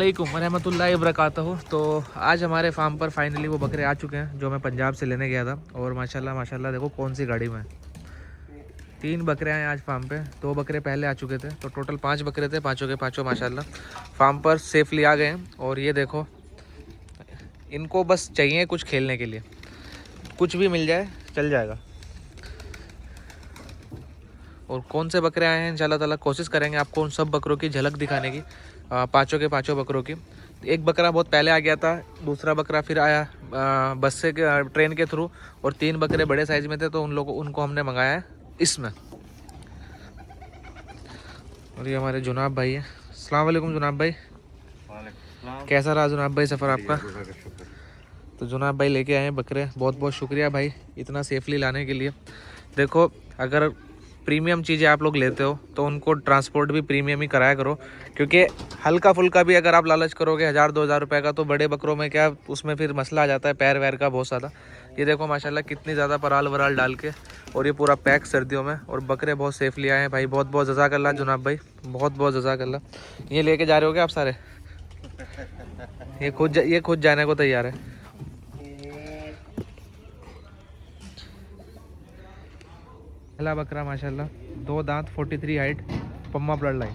वालेकुम रहमतुल्लाहि वबरकातुहू। तो आज हमारे फार्म पर फाइनली वो बकरे आ चुके हैं जो मैं पंजाब से लेने गया था। और माशाल्लाह माशाल्लाह देखो कौन सी गाड़ी में 3 बकरे हैं आज फार्म पे। 2 बकरे पहले आ चुके थे, तो टोटल 5 बकरे थे। पाँचों के पाँचों माशाल्लाह फार्म पर सेफली आ गए हैं। और ये देखो इनको बस चाहिए कुछ खेलने के लिए, कुछ भी मिल जाए चल जाएगा। और कौन से बकरे आए हैं इंशाल्लाह ताला कोशिश करेंगे आपको उन सब बकरों की झलक दिखाने की, पाँचों के पाँचों बकरों की। एक बकरा बहुत पहले आ गया था, दूसरा बकरा फिर आया बस से ट्रेन के थ्रू, और 3 बकरे बड़े साइज़ में थे तो उनको हमने मंगाया है इसमें। और ये हमारे जुनाब भाई हैं। अस्सलाम वालेकुम जुनाब भाई। कैसा रहा जुनाब भाई सफ़र आपका? तो जुनाब भाई लेके आए हैं बकरे, बहुत बहुत शुक्रिया भाई इतना सेफली लाने के लिए। देखो अगर प्रीमियम चीज़ें आप लोग लेते हो तो उनको ट्रांसपोर्ट भी प्रीमियम ही कराया करो, क्योंकि हल्का फुल्का भी अगर आप लालच करोगे 1000-2000 रुपये का, तो बड़े बकरों में क्या उसमें फिर मसला आ जाता है पैर वैर का बहुत ज़्यादा। ये देखो माशाल्लाह कितनी ज़्यादा पराल वराल डाल के, और ये पूरा पैक सर्दियों में, और बकरे बहुत सेफली आए हैं भाई। बहुत बहुत जज़ाकल्लाह जुनाब भाई, बहुत बहुत जज़ाकल्लाह। ये लेके जा रहे हो क्या आप सारे? ये खुद जाने को तैयार है। पहला बकरा माशाल्लाह 2 दांत, 43 हाइट, पम्मा ब्लड लाइन।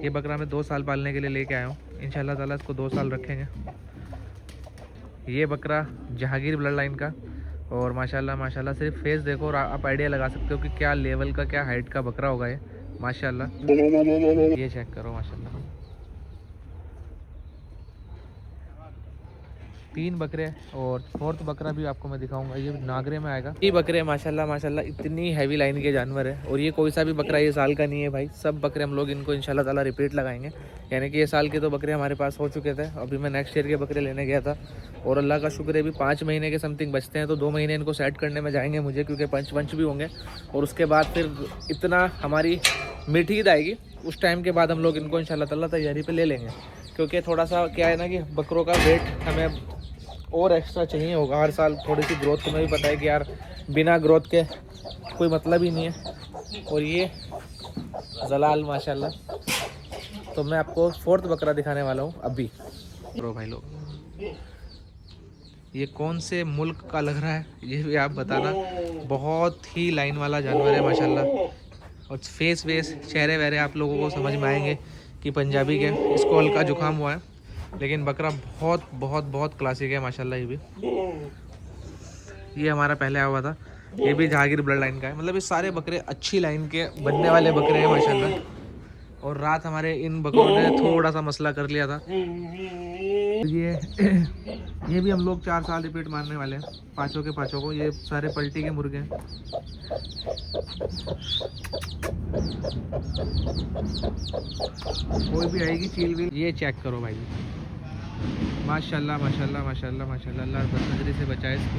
ये बकरा मैं 2 साल पालने के लिए लेके आया हूँ। इंशाल्लाह ताला इसको 2 साल रखेंगे। ये बकरा जहांगीर ब्लड लाइन का, और माशाल्लाह माशाल्लाह सिर्फ फेस देखो और आप आइडिया लगा सकते हो कि क्या लेवल का क्या हाइट का बकरा होगा ये माशाल्लाह। ये चेक करो माशाल्लाह 3 बकरे, और 4th बकरा भी आपको मैं दिखाऊंगा, ये नागरे में आएगा। ये बकरे माशाल्लाह माशाल्लाह इतनी हैवी लाइन के जानवर है। और ये कोई सा भी बकरा ये साल का नहीं है भाई, सब बकरे हम लोग इनको इंशाल्लाह ताला रिपीट लगाएंगे। यानी कि ये साल के तो बकरे हमारे पास हो चुके थे, अभी मैं नेक्स्ट ईयर के बकरे लेने गया था। और अल्लाह का शुक्र है अभी 5 महीने के समथिंग बचते हैं, तो 2 महीने इनको सेट करने में जाएंगे मुझे, क्योंकि पंच भी होंगे। और उसके बाद फिर इतना हमारी मीठी ईद आएगी, उस टाइम के बाद हम लोग इनको इंशाल्लाह ताला तैयारी पे ले लेंगे। क्योंकि थोड़ा सा क्या है ना कि बकरों का वेट हमें और एक्स्ट्रा चाहिए होगा हर साल। थोड़ी सी ग्रोथ, तुम्हें भी पता है कि यार बिना ग्रोथ के कोई मतलब ही नहीं है। और ये जलाल माशाल्लाह, तो मैं आपको 4th बकरा दिखाने वाला हूँ अभी। ब्रो भाई लोग ये कौन से मुल्क का लग रहा है ये भी आप बताना। बहुत ही लाइन वाला जानवर है माशाल्लाह, और फेस वेस चेहरे वहरे आप लोगों को समझ में आएंगे कि पंजाबी के। इसको हल्का जुकाम हुआ है, लेकिन बकरा बहुत बहुत बहुत क्लासिक है माशाल्लाह। ये भी ये हमारा पहले आया हुआ था, ये भी जहांगीर ब्लड लाइन का है। मतलब ये सारे बकरे अच्छी लाइन के बनने वाले बकरे हैं माशाल्लाह। और रात हमारे इन बकरों ने थोड़ा सा मसला कर लिया था। ये भी हम लोग 4 साल रिपीट मारने वाले हैं, पाँचों के पाँचों को। ये सारे पलटी के मुर्गे हैं। कोई भी आएगी चील भी। ये चेक करो भाई माशाल्लाह माशाल्लाह माशाल्लाह माशाल्लाह, अल्लाह बदनजरी से बचाए इसको।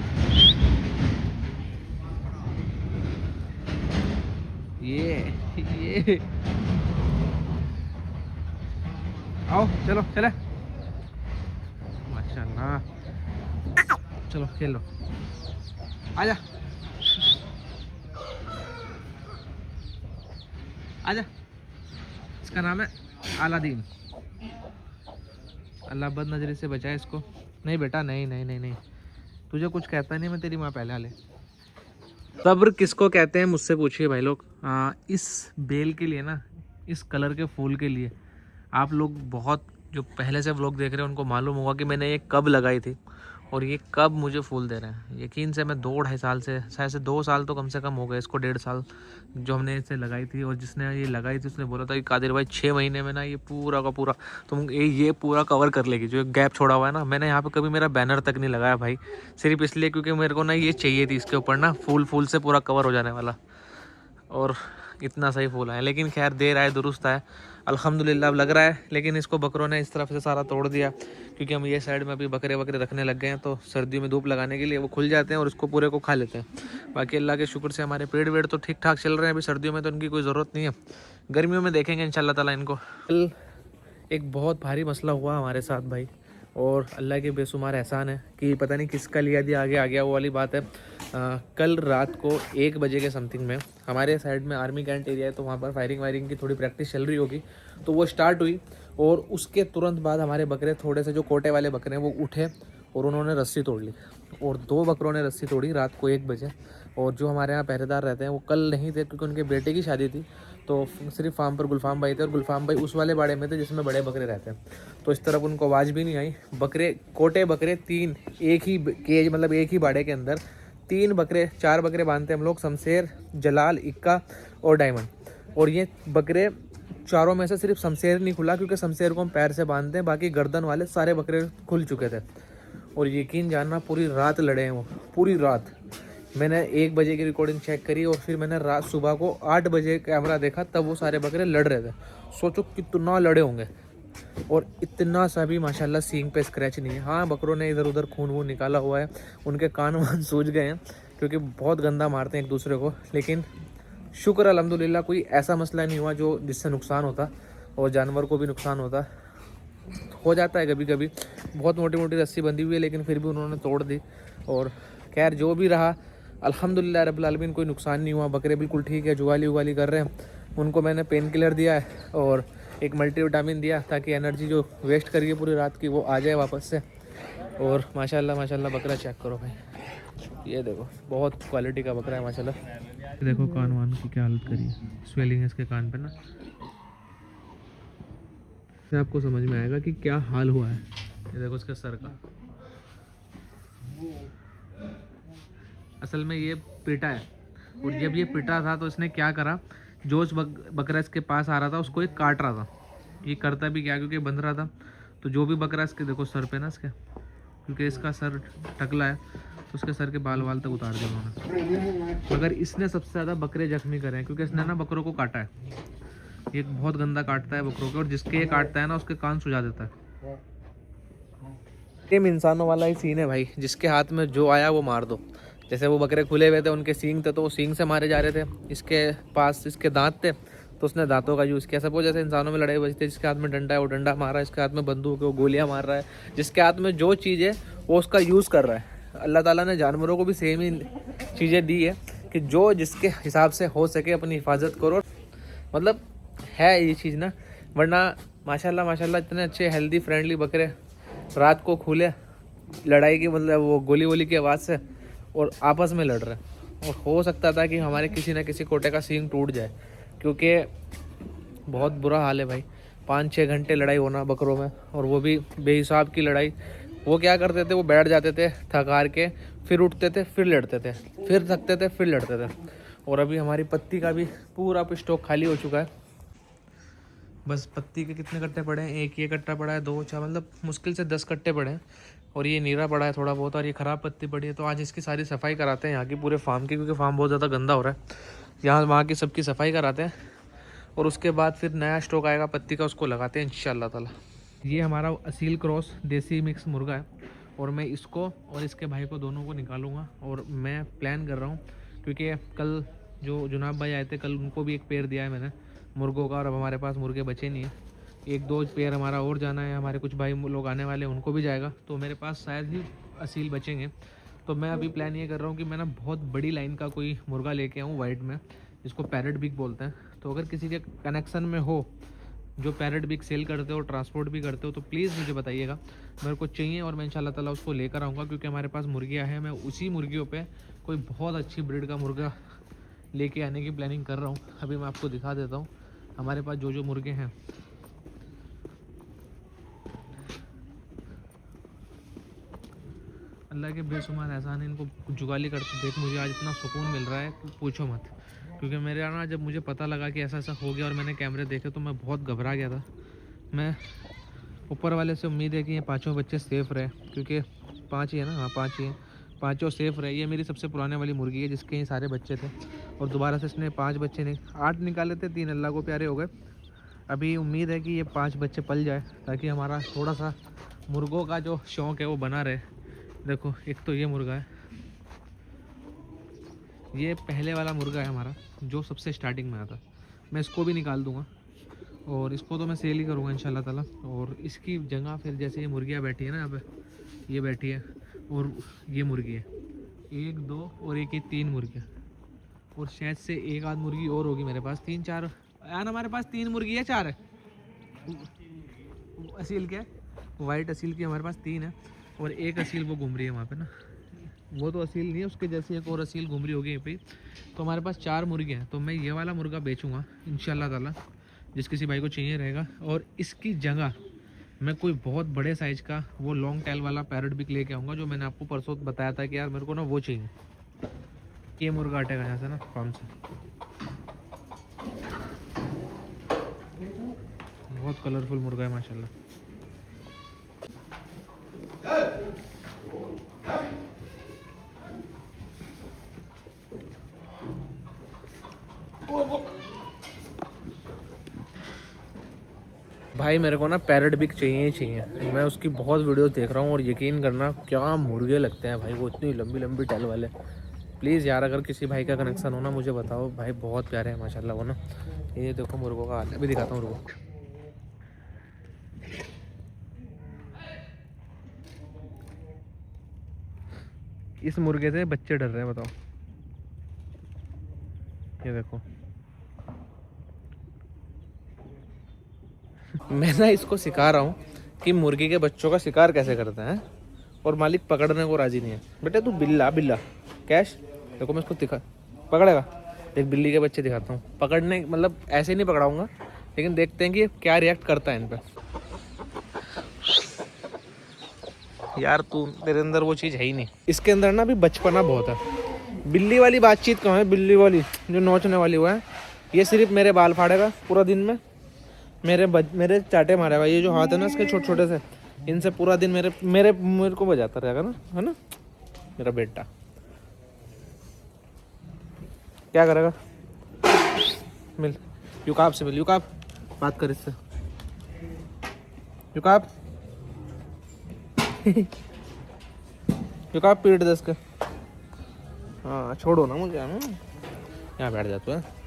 ये आओ चलो चले माशाल्लाह, चलो खेल लो, आजा आजा। इसका नाम है अलादीन। अल्लाह बदनजरी से बचाए इसको। नहीं बेटा नहीं नहीं नहीं नहीं, तुझे कुछ कहता नहीं, मैं तेरी माँ पहले हाले। सब्र किसको कहते हैं मुझसे पूछिए भाई लोग। इस बेल के लिए ना, इस कलर के फूल के लिए आप लोग बहुत जो पहले से व्लॉग देख रहे हैं उनको मालूम होगा कि मैंने ये कब लगाई थी, और ये कब मुझे फूल दे रहे हैं। यकीन से मैं 2-2.5 साल से, शायद से 2 साल तो कम से कम हो गए इसको, 1.5 साल जो हमने इसे लगाई थी। और जिसने ये लगाई थी उसने बोला था कि कादिर भाई 6 महीने में ना ये पूरा का पूरा तुम ये पूरा कवर कर लेगी जो गैप छोड़ा हुआ है ना। मैंने यहाँ पे कभी मेरा बैनर तक नहीं लगाया भाई, सिर्फ इसलिए क्योंकि मेरे को ना ये चाहिए थी इसके ऊपर ना फूल से पूरा कवर हो जाने वाला। और इतना सही फूल आया, लेकिन खैर देर आए दुरुस्त आए अल्हम्दुलिल्लाह अब लग रहा है। लेकिन इसको बकरों ने इस तरफ से सारा तोड़ दिया, क्योंकि हम ये साइड में अभी बकरे रखने लग गए हैं, तो सर्दियों में धूप लगाने के लिए वो खुल जाते हैं और इसको पूरे को खा लेते हैं। बाकी अल्लाह के शुक्र से हमारे पेड़ वेड़ तो ठीक ठाक चल रहे हैं। अभी सर्दियों में तो इनकी कोई ज़रूरत नहीं है, गर्मियों में देखेंगे इंशाल्लाह ताला इनको। कल एक बहुत भारी मसला हुआ हमारे साथ भाई, और अल्लाह के बेशुमार एहसान है कि पता नहीं किसका लिया दिया आगे आ गया, वो वाली बात है। कल रात को 1 बजे के समथिंग में हमारे साइड में आर्मी कैंट एरिया है, तो वहाँ पर फायरिंग वायरिंग की थोड़ी प्रैक्टिस चल रही होगी, तो वो स्टार्ट हुई। और उसके तुरंत बाद हमारे बकरे थोड़े से जो कोटे वाले बकरे हैं वो उठे और उन्होंने रस्सी तोड़ ली, और 2 बकरों ने रस्सी तोड़ी रात को 1 बजे। और जो हमारे यहाँ पहरेदार रहते हैं वो कल नहीं थे, क्योंकि उनके बेटे की शादी थी, तो सिर्फ फार्म पर गुलफाम भाई थे, और गुलफाम भाई उस वाले बाड़े में थे जिसमें बड़े बकरे रहते हैं, तो इस तरफ उनको आवाज़ भी नहीं आई। बकरे कोटे बकरे 3 एक ही केज, मतलब एक ही बाड़े के अंदर 4 बकरे बांधते हैं हम लोग, शमशेर, जलाल, इक्का और डायमंड। और ये बकरे चारों में से सिर्फ शमशेर नहीं खुला, क्योंकि शमशेर को हम पैर से बांधते हैं, बाकी गर्दन वाले सारे बकरे खुल चुके थे। और यकीन जानना पूरी रात लड़े हैं वो, पूरी रात। मैंने 1 बजे की रिकॉर्डिंग चेक करी, और फिर मैंने रात सुबह को 8 बजे कैमरा देखा, तब वो सारे बकरे लड़ रहे थे। सोचो कितना लड़े होंगे, और इतना सा भी माशाल्लाह सींग पे स्क्रैच नहीं है। हाँ, बकरों ने इधर उधर खून वून निकाला हुआ है, उनके कान वान सूज गए हैं, क्योंकि बहुत गंदा मारते हैं एक दूसरे को। लेकिन शुक्र अल्हम्दुलिल्लाह कोई ऐसा मसला नहीं हुआ जो जिससे नुकसान होता और जानवर को भी नुकसान होता। हो जाता है कभी कभी, बहुत मोटी मोटी रस्सी बंधी हुई है, लेकिन फिर भी उन्होंने तोड़ दी। और खैर जो भी रहा, अल्हम्दुलिल्लाह रब्बिल आलमीन, कोई नुकसान नहीं हुआ। बकरे बिल्कुल ठीक है, जुगाली उगाली कर रहे हैं। उनको मैंने पेन किलर दिया है और एक मल्टीविटामिन दिया, ताकि एनर्जी जो वेस्ट करिए पूरी रात की वो आ जाए वापस से। और माशाल्लाह माशाल्लाह बकरा चेक करो भाई, ये देखो बहुत क्वालिटी का बकरा है माशाल्लाह। देखो कान वान की क्या हालत करी है, स्वेलिंग है इसके कान पे ना, से आपको समझ में आएगा कि क्या हाल हुआ है। ये देखो इसके सर का, असल में ये पिटा है, और जब ये पिटा था तो इसने क्या करा, जो उस बकरा इसके पास आ रहा था उसको ये काट रहा था। ये करता भी क्या, क्योंकि बंध रहा था, तो जो भी बकरा इसके देखो सर पे ना इसके, क्योंकि इसका सर टकला है, तो उसके सर के बाल वाल तक उतार दिया उन्होंने। मगर इसने सबसे ज़्यादा बकरे जख्मी करे हैं, क्योंकि इसने ना बकरों को काटा है। ये बहुत गंदा काटता है बकरों के, और जिसके ये काटता है ना उसके कान सुझा देता है। सेम इंसानों वाला ही सीन है भाई, जिसके हाथ में जो आया वो मार दो। जैसे वो बकरे खुले हुए थे, उनके सींग थे, तो वो सींग से मारे जा रहे थे। इसके पास इसके दांत थे, तो उसने दांतों का यूज़ किया। सपोज जैसे इंसानों में लड़ाई बजती है, जिसके हाथ में डंडा है वो डंडा मार रहा है, इसके हाथ में बंदूक है वो गोलियां मार रहा है, जिसके हाथ में जो चीज़ है वो उसका यूज़ कर रहा है। अल्लाह ताला ने जानवरों को भी सेम ही चीज़ें दी है, कि जो जिसके हिसाब से हो सके अपनी हिफाजत करो। मतलब है ये चीज़ ना, वरना माशाल्लाह माशाल्लाह इतने अच्छे हेल्दी फ्रेंडली बकरे रात को खुले लड़ाई की, मतलब वो गोली वोली की आवाज़ से, और आपस में लड़ रहे हैं। और हो सकता था कि हमारे किसी न किसी कोटे का सींग टूट जाए, क्योंकि बहुत बुरा हाल है भाई। 5-6 घंटे लड़ाई होना बकरों में, और वो भी बेहिसाब की लड़ाई। वो क्या करते थे, वो बैठ जाते थे थक हार के, फिर उठते थे, फिर लड़ते थे, फिर थकते थे, फिर लड़ते थे। और अभी हमारी पत्ती का भी पूरा स्टॉक खाली हो चुका है। बस पत्ती के कितने कट्टे पड़े हैं, एक ये कट्टा पड़ा है, 2 4, मतलब मुश्किल से 10 कट्टे पड़े हैं। और ये नीरा पड़ा है थोड़ा बहुत, और ये ख़राब पत्ती पड़ी है। तो आज इसकी सारी सफाई कराते हैं यहाँ की, पूरे फार्म की, क्योंकि फार्म बहुत ज़्यादा गंदा हो रहा है। यहाँ वहाँ की सबकी सफाई कराते हैं, और उसके बाद फिर नया स्टॉक आएगा पत्ती का, उसको लगाते हैं इंशाल्लाह ताला। ये हमारा असील क्रॉस देसी मिक्स मुर्गा है, और मैं इसको और इसके भाई को दोनों को निकालूंगा। और मैं प्लान कर रहा हूँ, क्योंकि कल जो जुनाब भाई आए थे, कल उनको भी एक पेड़ दिया है मैंने मुर्गों का, और अब हमारे पास मुर्गे बचे नहीं है। 1-2 पेड़ हमारा और जाना है, हमारे कुछ भाई लोग आने वाले हैं, उनको भी जाएगा, तो मेरे पास शायद ही असील बचेंगे। तो मैं अभी प्लान ये कर रहा हूँ कि मैं ना बहुत बड़ी लाइन का कोई मुर्गा लेके आऊँ वाइट में, जिसको पैरेट बिग बोलते हैं। तो अगर किसी के कनेक्शन में हो जो पैरेट बिग सेल करते हो, ट्रांसपोर्ट भी करते हो, तो प्लीज़ मुझे बताइएगा, मेरे को चाहिए, और मैं इंशाल्लाह ताला उसको लेकर आऊँगा। क्योंकि हमारे पास मुर्गियाँ हैं, मैं उसी मुर्गियों पे कोई बहुत अच्छी ब्रीड का मुर्गा लेके आने की प्लानिंग कर रहा हूँ। अभी मैं आपको दिखा देता हूँ हमारे पास जो जो मुर्गे हैं। अल्लाह के बेशुमार एहसान है, इनको जुगाली करते देख मुझे आज इतना सुकून मिल रहा है, पूछो मत। क्योंकि मेरे यहाँ ना, जब मुझे पता लगा कि ऐसा ऐसा हो गया और मैंने कैमरे देखे, तो मैं बहुत घबरा गया था। मैं ऊपर वाले से उम्मीद है कि ये 5 बच्चे सेफ़ रहे, क्योंकि 5 ही है ना, हाँ 5 ही हैं, 5 सेफ़ रहे। ये मेरी सबसे पुराने वाली मुर्गी है, जिसके ये सारे बच्चे थे, और दोबारा से इसने 5 बच्चे नहीं 8 निकाले थे, 3 अल्लाह को प्यारे हो गए। अभी उम्मीद है कि ये 5 बच्चे पल जाए, ताकि हमारा थोड़ा सा मुर्गों का जो शौक़ है वो बना रहे। देखो एक तो ये मुर्गा है, ये पहले वाला मुर्गा है हमारा, जो सबसे स्टार्टिंग में आता। मैं इसको भी निकाल दूंगा, और इसको तो मैं सेल ही करूँगा इंशाल्लाह ताला। और इसकी जगह फिर जैसे ये मुर्गियाँ बैठी है ना, यहाँ पे ये बैठी है, और ये मुर्गी है, 1 2 और एक 3 मुर्गियाँ, और शायद से एक आध मुर्गी और होगी मेरे पास। 3 4 यार हमारे पास 3 मुर्गी है, 4 है असील के, वाइट असील की हमारे पास 3 है, और एक असील वो घूम रही है वहाँ पे ना, वो तो असील नहीं है, उसके जैसी एक और असील घूम रही होगी यहीं पे। तो हमारे पास 4 मुर्गे हैं। तो मैं ये वाला मुर्गा बेचूंगा इंशाल्लाह ताला, जिस किसी भाई को चाहिए रहेगा। और इसकी जगह मैं कोई बहुत बड़े साइज़ का वो लॉन्ग टेल वाला पैरट भी लेके आऊँगा, जो मैंने आपको परसों बताया था कि यार मेरे को ना वो चाहिए। ये मुर्गा हटेगा यहाँ से ना फार्म से। बहुत कलरफुल मुर्गा है माशाल्लाह। भाई मेरे को ना पैरट बिग चाहिए ही चाहिए। मैं उसकी बहुत वीडियोस देख रहा हूँ और यकीन करना क्या मुर्गे लगते हैं भाई वो, इतनी लंबी लंबी टेल वाले। प्लीज़ यार अगर किसी भाई का कनेक्शन हो ना मुझे बताओ भाई, बहुत प्यारे हैं माशाल्लाह वो ना। ये देखो मुर्गों का हाल, अभी दिखाता हूँ मुर्गों। इस मुर्गे से बच्चे डर रहे हैं बताओ, ये देखो। मैं ना इसको सिखा रहा हूँ कि मुर्गी के बच्चों का शिकार कैसे करते हैं, और मालिक पकड़ने को राजी नहीं है। बेटे तू बिल्ला बिल्ला कैश, देखो मैं इसको दिखा पकड़ेगा। एक बिल्ली के बच्चे दिखाता हूँ पकड़ने, मतलब ऐसे नहीं पकड़ाऊंगा, लेकिन देखते हैं कि क्या रिएक्ट करता है इन पे। यार तू, तेरे अंदर वो चीज़ है ही नहीं। इसके अंदर ना अभी बचपना बहुत है। बिल्ली वाली बातचीत कहाँ है, बिल्ली वाली जो नोचने वाली हुआ है। ये सिर्फ मेरे बाल फाड़ेगा पूरा दिन में, मेरे चाटे मारेगा। ये जो हाथ है ना इसके छोटे छोटे से, इनसे पूरा दिन मेरे को बजाता रहेगा ना, है ना मेरा बेटा। क्या करेगा, मिल युकाब से मिल, युकाब बात कर इससे, युकाब युकाब पीट दे इसके। हाँ छोड़ो ना मुझे, यहाँ बैठ जाता है।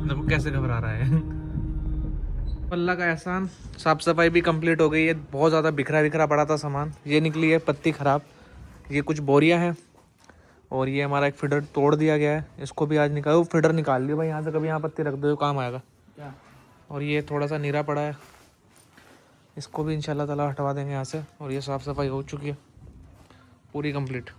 देखो कैसे घबरा रहा है। अल्लाह का एहसान, साफ सफाई भी कंप्लीट हो गई है। बहुत ज़्यादा बिखरा बिखरा पड़ा था सामान, ये निकली है पत्ती ख़राब। ये कुछ बोरियां हैं, और ये हमारा एक फीडर तोड़ दिया गया है, इसको भी आज निकालो। फीडर निकाल लियो भाई यहाँ से, कभी यहाँ पत्ती रख दो काम आएगा क्या। और ये थोड़ा सा नीरा पड़ा है, इसको भी इंशाल्लाह ताला हटवा देंगे यहाँ से। और ये साफ़ सफाई हो चुकी है पूरी कंप्लीट।